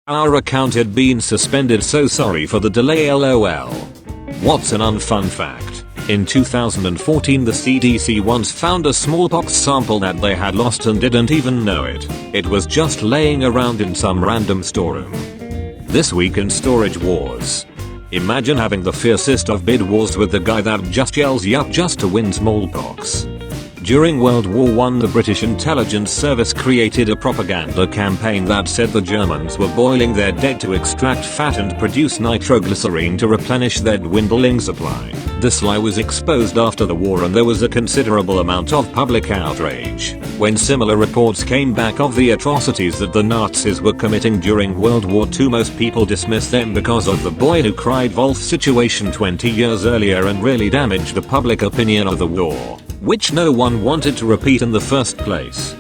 Our account had been suspended, so sorry for the delay, lol. What's an unfun fact? In 2014 the CDC once found a smallpox sample that they had lost and didn't even know it. It was just laying around in some random storeroom. This week in Storage Wars. Imagine having the fiercest of bid wars with the guy that just yells yup just to win smallpox. During World War I, the British intelligence service created a propaganda campaign that said the Germans were boiling their dead to extract fat and produce nitroglycerine to replenish their dwindling supply. This lie was exposed after the war and there was a considerable amount of public outrage when similar reports came back of the atrocities that the Nazis were committing during World War II. Most people dismissed them because of the boy who cried wolf situation 20 years earlier and really damaged the public opinion of the war, which no one wanted to repeat in the first place.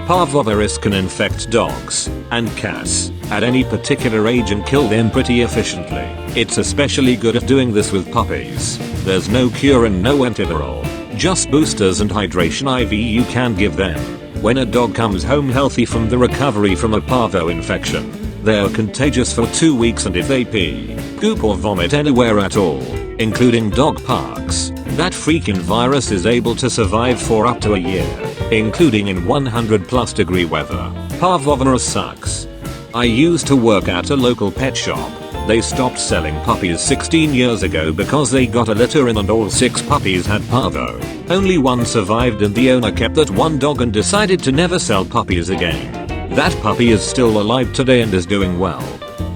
Parvovirus can infect dogs and cats at any particular age and kill them pretty efficiently. It's especially good at doing this with puppies. There's no cure and no antiviral, just boosters and hydration IV you can give them. When a dog comes home healthy from the recovery from a parvo infection, they are contagious for 2 weeks, and if they pee, poop or vomit anywhere at all, including dog parks, that freaking virus is able to survive for up to a year, including in 100+ degree weather. Parvovirus sucks. I used to work at a local pet shop. They stopped selling puppies 16 years ago because they got a litter in and all 6 puppies had parvo. Only one survived and the owner kept that one dog and decided to never sell puppies again. That puppy is still alive today and is doing well.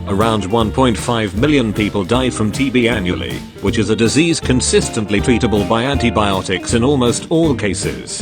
Around 1.5 million people die from TB annually, which is a disease consistently treatable by antibiotics in almost all cases.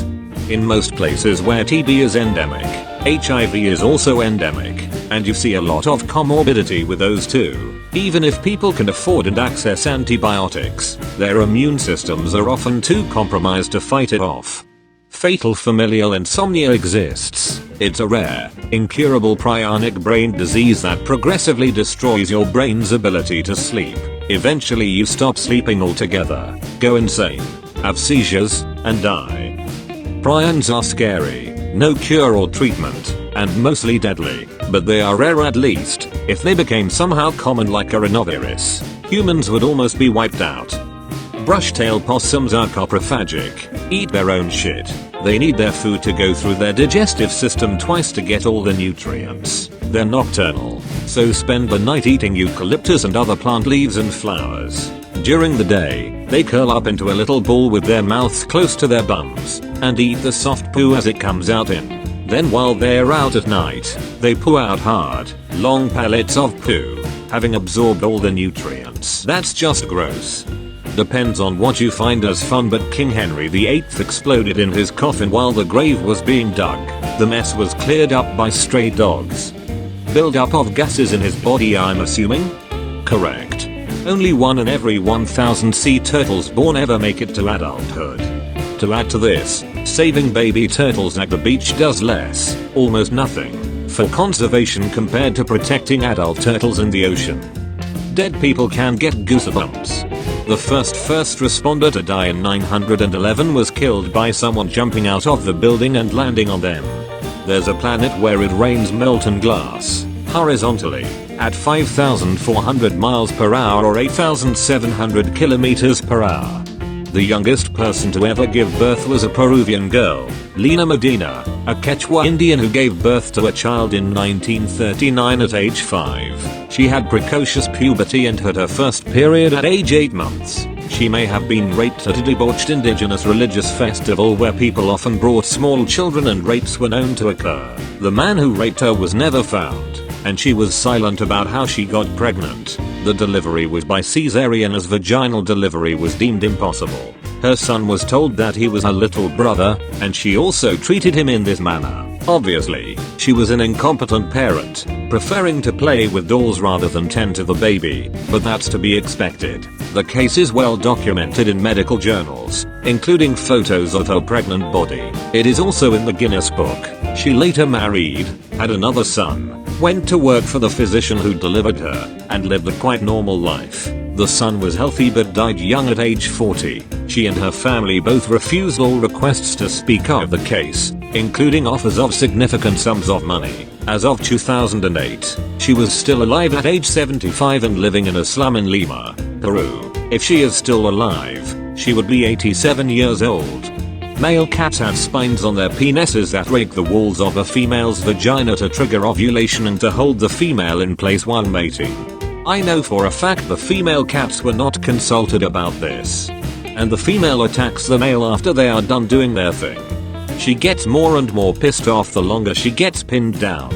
In most places where TB is endemic, HIV is also endemic, and you see a lot of comorbidity with those two. Even if people can afford and access antibiotics, their immune systems are often too compromised to fight it off. Fatal familial insomnia exists. It's a rare, incurable prionic brain disease that progressively destroys your brain's ability to sleep. Eventually you stop sleeping altogether, go insane, have seizures, and die. Prions are scary, no cure or treatment, and mostly deadly, but they are rare. At least, if they became somehow common like a rhinovirus, humans would almost be wiped out. Brush-tailed possums are coprophagic, eat their own shit. They need their food to go through their digestive system twice to get all the nutrients. They're nocturnal, so spend the night eating eucalyptus and other plant leaves and flowers. During the day, they curl up into a little ball with their mouths close to their bums and eat the soft poo as it comes out in. Then while they're out at night, they poo out hard, long pellets of poo, having absorbed all the nutrients. That's just gross. Depends on what you find as fun, but King Henry VIII exploded in his coffin while the grave was being dug. The mess was cleared up by stray dogs. Build-up of gases in his body, I'm assuming? Correct. Only 1 in every 1,000 sea turtles born ever make it to adulthood. To add to this, saving baby turtles at the beach does less, almost nothing, for conservation compared to protecting adult turtles in the ocean. Dead people can get goosebumps. The first responder to die in 911 was killed by someone jumping out of the building and landing on them. There's a planet where it rains molten glass, horizontally, at 5,400 miles per hour or 8,700 kilometers per hour. The youngest person to ever give birth was a Peruvian girl, Lina Medina, a Quechua Indian who gave birth to a child in 1939 at age 5. She had precocious puberty and had her first period at age 8 months. She may have been raped at a debauched indigenous religious festival where people often brought small children and rapes were known to occur. The man who raped her was never found, and she was silent about how she got pregnant. The delivery was by cesarean as vaginal delivery was deemed impossible. Her son was told that he was her little brother, and she also treated him in this manner. Obviously, she was an incompetent parent, preferring to play with dolls rather than tend to the baby, but that's to be expected. The case is well documented in medical journals, including photos of her pregnant body. It is also in the Guinness Book. She later married, had another son, went to work for the physician who delivered her, and lived a quite normal life. The son was healthy but died young at age 40. She and her family both refused all requests to speak of the case, including offers of significant sums of money, As of 2008, she was still alive at age 75 and living in a slum in Lima, Peru. If she is still alive, she would be 87 years old. Male cats have spines on their penises that rake the walls of a female's vagina to trigger ovulation and to hold the female in place while mating. I know for a fact the female cats were not consulted about this. And the female attacks the male after they are done doing their thing. She gets more and more pissed off the longer she gets pinned down.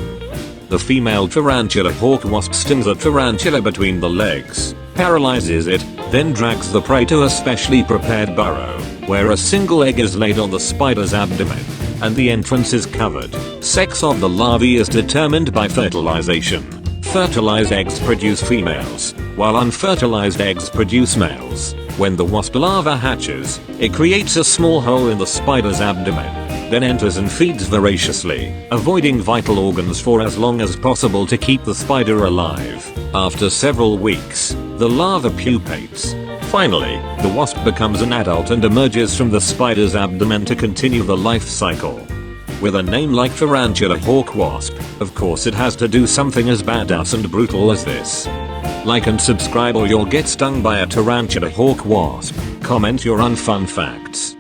The female tarantula hawk wasp stings a tarantula between the legs, paralyzes it, then drags the prey to a specially prepared burrow, where a single egg is laid on the spider's abdomen, and the entrance is covered. Sex of the larvae is determined by fertilization. Fertilized eggs produce females, while unfertilized eggs produce males. When the wasp larva hatches, it creates a small hole in the spider's abdomen, then enters and feeds voraciously, avoiding vital organs for as long as possible to keep the spider alive. After several weeks, the larva pupates. Finally, the wasp becomes an adult and emerges from the spider's abdomen to continue the life cycle. With a name like tarantula hawk wasp, of course it has to do something as badass and brutal as this. Like and subscribe or you'll get stung by a tarantula hawk wasp. Comment your unfun facts.